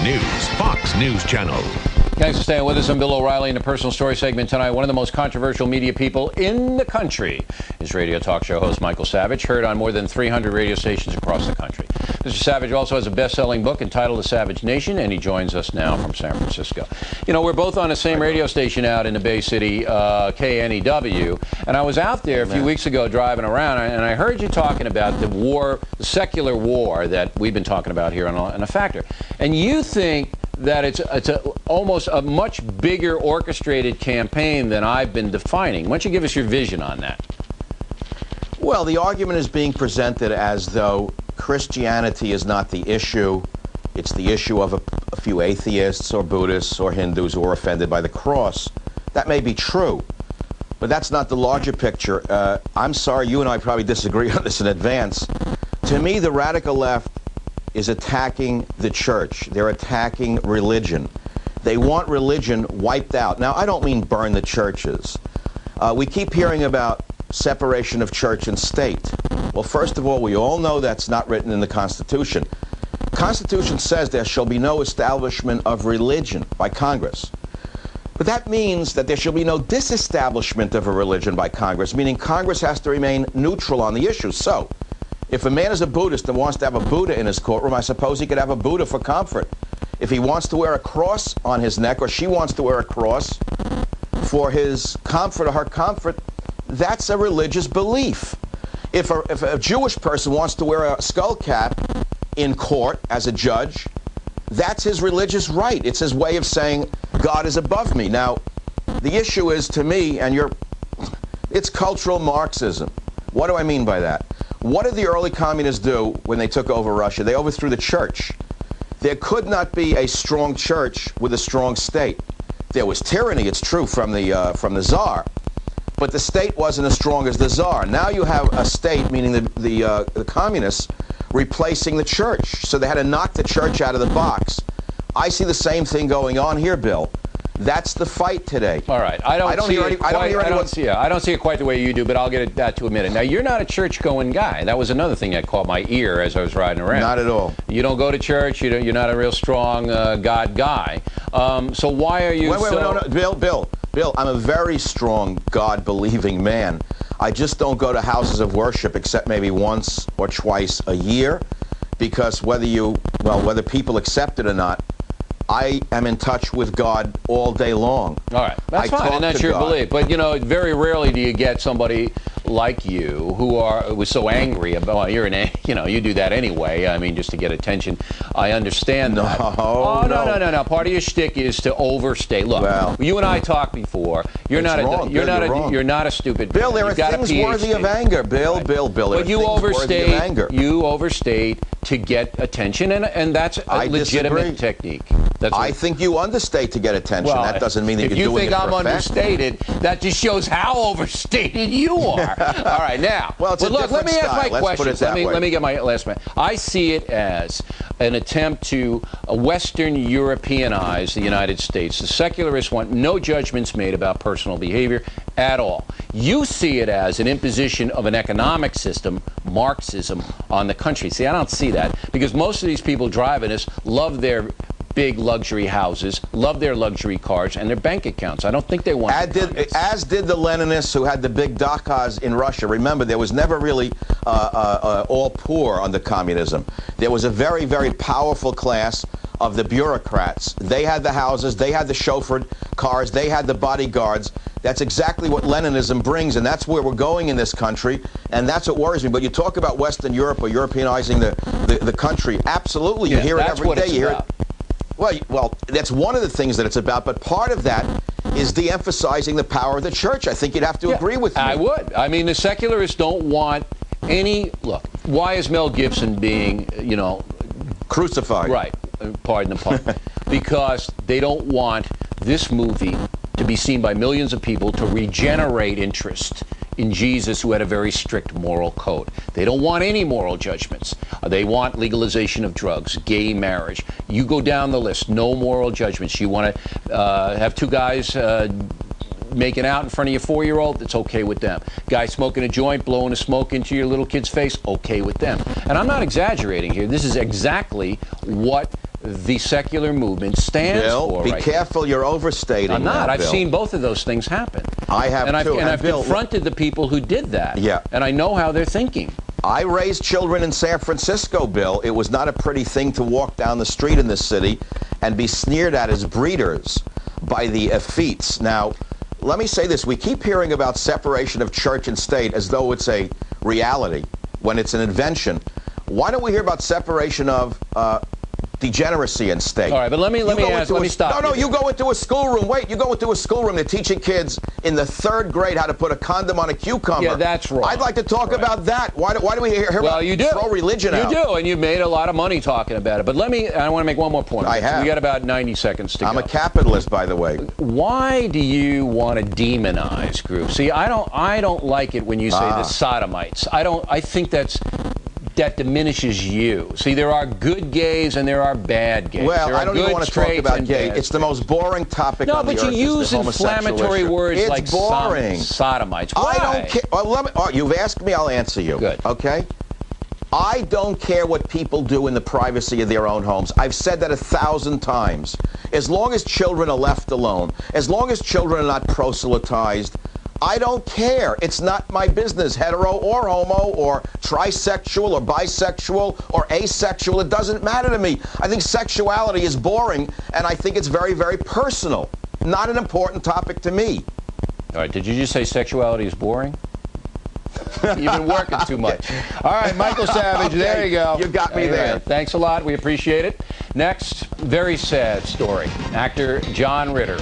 News, Fox News Channel. Thanks for staying with us. I'm Bill O'Reilly in the personal story segment tonight. One of the most controversial media people in the country is radio talk show host Michael Savage, heard on more than 300 radio stations across the country. Mr. Savage also has a best-selling book entitled The Savage Nation, and he joins us now from San Francisco. You know, we're both on the same radio station out in the Bay City, KNEW, and I was out there a few weeks ago driving around, and I heard you talking about the war, the secular war that we've been talking about here on A Factor. And you think that it's almost a much bigger orchestrated campaign than I've been defining. Why don't you give us your vision on that? Well, the argument is being presented as though Christianity is not the issue. It's the issue of a few atheists or Buddhists or Hindus who are offended by the cross. That may be true, but that's not the larger picture. I'm sorry, you and I probably disagree on this in advance. To me, the radical left is attacking the church. They're attacking religion. They want religion wiped out. Now, I don't mean burn the churches. We keep hearing about separation of church and state. Well, first of all, we all know that's not written in the Constitution. The Constitution says there shall be no establishment of religion by Congress. But that means that there shall be no disestablishment of a religion by Congress, meaning Congress has to remain neutral on the issue. So, if a man is a Buddhist and wants to have a Buddha in his courtroom, I suppose he could have a Buddha for comfort. If he wants to wear a cross on his neck, or she wants to wear a cross for his comfort or her comfort, that's a religious belief. If a Jewish person wants to wear a skull cap in court as a judge, that's his religious right. It's his way of saying, God is above me. Now, the issue is, to me, it's cultural Marxism. What do I mean by that? What did the early communists do when they took over Russia? They overthrew the church. There could not be a strong church with a strong state. There was tyranny, it's true, from the Tsar, but the state wasn't as strong as the Tsar. Now you have a state, meaning the communists, replacing the church. So they had to knock the church out of the box. I see the same thing going on here, Bill. That's the fight today. All right. I don't see it quite the way you do, but I'll get that to a minute. Now, you're not a church-going guy. That was another thing that caught my ear as I was riding around. Not at all. You don't go to church. You're not a real strong God guy. So why are you no. Bill, I'm a very strong God-believing man. I just don't go to houses of worship except maybe once or twice a year, because whether people accept it or not, I am in touch with God all day long. All right, that's fine, and that's your belief. But, you know, very rarely do you get somebody like you who was so angry about, well, you do that anyway. I mean, just to get attention. I understand that. No. Part of your shtick is to overstate. Look, you and I talked before. You're not a stupid. Bill, there are things worthy of anger. Bill. But you overstate to get attention, and that's a legitimate technique. I think you understate to get attention. That doesn't mean that you're doing it for effect. If you think I'm understated, that just shows how overstated you are. All right, now. Well, look, let me ask my question. Let me get my last one. I see it as an attempt to Western Europeanize the United States. The secularists want no judgments made about personal behavior at all. You see it as an imposition of an economic system, Marxism, on the country. See, I don't see that, because most of these people driving us love their big luxury houses, love their luxury cars, and their bank accounts. I don't think they want as did the Leninists who had the big dakhas in Russia. Remember, there was never really all poor under communism. There was a very, very powerful class of the bureaucrats. They had the houses, they had the chauffeured cars, they had the bodyguards. That's exactly what Leninism brings, and that's where we're going in this country, and that's what worries me. But you talk about Western Europe or Europeanizing the country. Absolutely, you hear it every day. You hear it. Well, that's one of the things that it's about, but part of that is de-emphasizing the power of the church. I think you'd have to agree with me. I would. I mean, the secularists don't want any... Look, why is Mel Gibson being, crucified? Right. Pardon the pun. Because they don't want this movie to be seen by millions of people to regenerate interest in Jesus, who had a very strict moral code. They don't want any moral judgments. They want legalization of drugs, gay marriage. You go down the list, no moral judgments. You want to have two guys making out in front of your 4-year-old, it's okay with them. Guy smoking a joint, blowing a smoke into your little kid's face, okay with them. And I'm not exaggerating here. This is exactly what the secular movement stands for. Be careful, you're overstating. I'm not. That, I've seen both of those things happen. I have too. And I've confronted the people who did that. Yeah. And I know how they're thinking. I raised children in San Francisco, Bill. It was not a pretty thing to walk down the street in this city and be sneered at as breeders by the effetes. Now, let me say this. We keep hearing about separation of church and state as though it's a reality when it's an invention. Why don't we hear about separation of degeneracy in state? All right, but let me stop. No, you go into a schoolroom. Wait, you go into a schoolroom. They're teaching kids in the 3rd grade how to put a condom on a cucumber. Yeah, that's wrong. I'd like to talk about that. Why do we hear about throw religion out? You do, and you've made a lot of money talking about it. But I want to make one more point. I have. We got about 90 seconds to go. I'm a capitalist, by the way. Why do you want to demonize groups? See, I don't like it when you say the sodomites. I think that diminishes you. See, there are good gays and there are bad gays. Well, I don't even want to talk about gay. It's the most boring topic on the earth. No, but you use inflammatory words it's like boring. Sodomites. Why? I don't care. Well, you've asked me, I'll answer you. Good. Okay? I don't care what people do in the privacy of their own homes. I've said that 1,000 times. As long as children are left alone, as long as children are not proselytized, I don't care. It's not my business, hetero or homo or trisexual or bisexual or asexual. It doesn't matter to me. I think sexuality is boring, and I think it's very, very personal. Not an important topic to me. All right, did you just say sexuality is boring? You've been working too much. All right, Michael Savage, Okay, there you go. You got me there. Right, thanks a lot. We appreciate it. Next, very sad story. Actor John Ritter